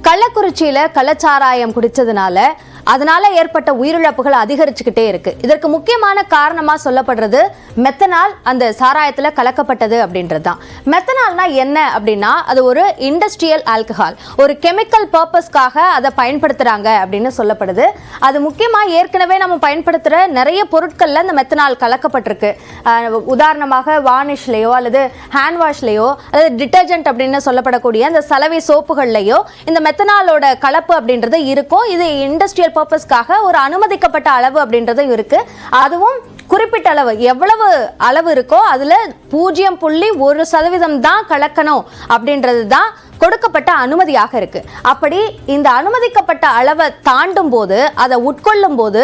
கள்ளக்குறிச்சியில கள்ளச்சாராயம் குடிச்சதுனால அதனால ஏற்பட்ட உயிரிழப்புகள் அதிகரிச்சுக்கிட்டே இருக்கு. இதற்கு முக்கியமான காரணமா சொல்லப்படுறது மெத்தனால் அந்த சாராயத்துல கலக்கப்பட்டது அப்படின்றது தான். மெத்தனால்னா என்ன அப்படின்னா அது ஒரு இண்டஸ்ட்ரியல் ஆல்கஹால், ஒரு கெமிக்கல் பர்பஸ்க்காக அதை பயன்படுத்துறாங்க அப்படின்னு சொல்லப்படுது. அது முக்கியமா ஏற்கனவே நம்ம பயன்படுத்துற நிறைய பொருட்கள்ல இந்த மெத்தனால் கலக்கப்பட்டிருக்கு. உதாரணமாக வார்னிஷ்லயோ அல்லது ஹேண்ட் வாஷ்லயோ அல்லது டிட்டர்ஜென்ட் அப்படின்னு சொல்லப்படக்கூடிய அந்த சலவை சோப்புகள்லயோ இந்த மெத்தனாலோட கலப்பு அப்படின்றது இருக்கும். இது இண்டஸ்ட்ரியல் பர்பஸ்க்காக ஒரு அனுமதிக்கப்பட்ட அளவு அப்படின்றதும் இருக்கு. அதுவும் குறிப்பிட்ட அளவு, எவ்வளவு அளவு இருக்கோ அதுல 0.1% தான் கலக்கணும் அப்படின்றது தான் கொடுக்கப்பட்ட அனுமதியாக இருக்கு. அப்படி இந்த அனுமதிக்கப்பட்ட அளவை தாண்டும் போது, அதை உட்கொள்ளும் போது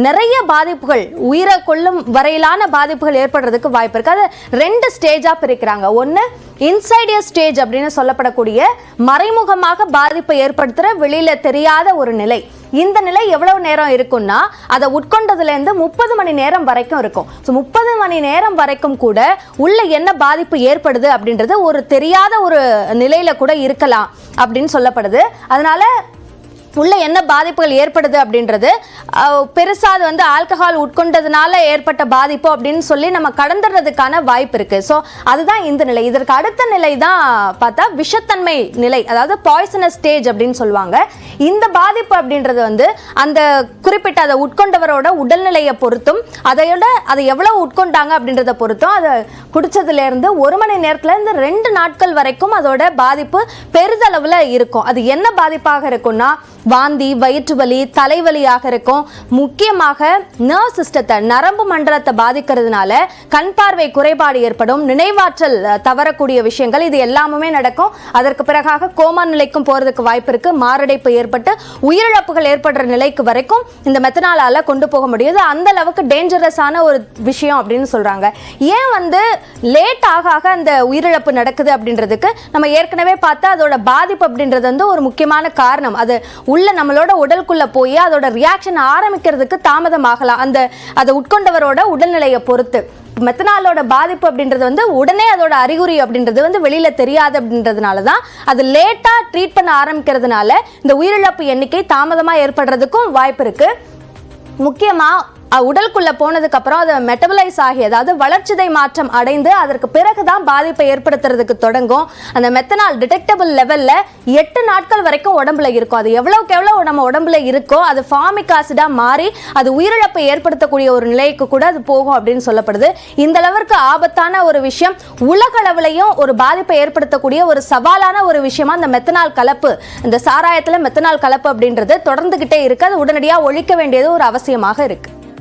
நிறைய பாதிப்புகள், உயிரை கொள்ளும் வரையிலான பாதிப்புகள் ஏற்படுறதுக்கு வாய்ப்பு இருக்கு. அது 2 ஸ்டேஜா பிரிக்கிறாங்க. ஒன்னு இன்சைடியர் ஸ்டேஜ் அப்படின்னு சொல்லப்படக்கூடிய மறைமுகமாக பாதிப்பை ஏற்படுத்துற வெளியில தெரியாத ஒரு நிலை. இந்த நிலை எவ்வளவு நேரம் இருக்கும்னா அதை உட்கொண்டதுல இருந்து 30 மணி நேரம் வரைக்கும் இருக்கும். 30 மணி நேரம் வரைக்கும் கூட உள்ள என்ன பாதிப்பு ஏற்படுது அப்படின்றது ஒரு தெரியாத ஒரு நிலையில கூட இருக்கலாம் அப்படின்னு சொல்லப்படுது. அதனால உள்ள என்ன பாதிப்புகள் ஏற்படுது அப்படின்றது பெருசா அது வந்து ஆல்கஹால் உட்கொண்டதுனால ஏற்பட்ட பாதிப்பு அப்படின்னு சொல்லி நம்ம கடந்துடுறதுக்கான வாய்ப்பு இருக்கு. ஸோ அதுதான் இந்த நிலை. இதற்கு அடுத்த நிலை தான் பார்த்தா விஷத்தன்மை நிலை, அதாவது பாய்சனஸ் ஸ்டேஜ் அப்படின்னு சொல்லுவாங்க. இந்த பாதிப்பு அப்படின்றது வந்து அந்த குறிப்பிட்ட அதை உட்கொண்டவரோட உடல்நிலையை பொறுத்தும் அதை எவ்வளவு உட்கொண்டாங்க அப்படின்றத பொறுத்தும் அதை குடிச்சதுல இருந்து 1 மணி நேரத்துல இருந்து 2 நாட்கள் வரைக்கும் அதோட பாதிப்பு பெரிதளவுல இருக்கும். அது என்ன பாதிப்பாக இருக்கும்னா வாந்தி, வயிற்று வலி, தலைவலியாக இருக்கும். முக்கியமாக நர்வ் சிஸ்டத்தை, நரம்பு மண்டலத்தை பாதிக்கிறதுனால கண் பார்வை குறைபாடு ஏற்படும், நினைவாற்றல் தவறக்கூடிய விஷயங்கள் இது எல்லாமே நடக்கும். அதற்கு பிறகாக கோமா நிலைக்கும் போறதுக்கு வாய்ப்பு இருக்கு. மாரடைப்பு ஏற்பட்டு உயிரிழப்புகள் ஏற்படுற நிலைக்கு வரைக்கும் இந்த மெத்தனாலால கொண்டு போக முடியுது. அந்த அளவுக்கு டேஞ்சரஸான ஒரு விஷயம் அப்படின்னு சொல்றாங்க. ஏன் வந்து லேட் ஆக அந்த உயிரிழப்பு நடக்குது அப்படின்றதுக்கு நம்ம ஏற்கனவே பார்த்தா அதோட பாதிப்பு அப்படின்றது வந்து ஒரு முக்கியமான காரணம். அது உள்ள நம்மளோட உடலுக்குள்ள போய் அதோட ரியாக்ஷன் ஆரம்பிக்கிறதுக்கு தாமதம் ஆகலாம், அதை உட்கொண்டவரோட உடல்நிலையை பொறுத்து. மெத்தனாலோட பாதிப்பு அப்படின்றது வந்து உடனே அதோட அறிகுறி அப்படின்றது வந்து வெளியில தெரியாது அப்படின்றதுனால தான் அது லேட்டா ட்ரீட் பண்ண ஆரம்பிக்கிறதுனால இந்த உயிரிழப்பு எண்ணிக்கை தாமதமா ஏற்படுறதுக்கும் வாய்ப்பு இருக்கு. முக்கியமா உடலுக்குள்ள போனதுக்கு அப்புறம் அதை மெட்டபலைஸ் ஆகி, அதாவது வளர்ச்சிதை மாற்றம் அடைந்து அதற்கு பிறகுதான் பாதிப்பை ஏற்படுத்துறதுக்கு தொடங்கும். அந்த மெத்தனால் டிடெக்டபிள் லெவல்ல 8 நாட்கள் வரைக்கும் உடம்புல இருக்கும். அது எவ்வளவுக்கு எவ்வளவு நம்ம உடம்புல இருக்கோ அது ஃபார்மிக் ஆசிடா மாறி அது உயிரிழப்பை ஏற்படுத்தக்கூடிய ஒரு நிலைக்கு கூட அது போகும் அப்படின்னு சொல்லப்படுது. இந்த அளவிற்கு ஆபத்தான ஒரு விஷயம், உலக அளவிலையும் ஒரு பாதிப்பை ஏற்படுத்தக்கூடிய ஒரு சவாலான ஒரு விஷயமா இந்த மெத்தனால் கலப்பு, இந்த சாராயத்துல மெத்தனால் கலப்பு அப்படின்றது தொடர்ந்துகிட்டே இருக்கு. அது உடனடியாக ஒழிக்க வேண்டியது ஒரு அவசியமாக இருக்கு.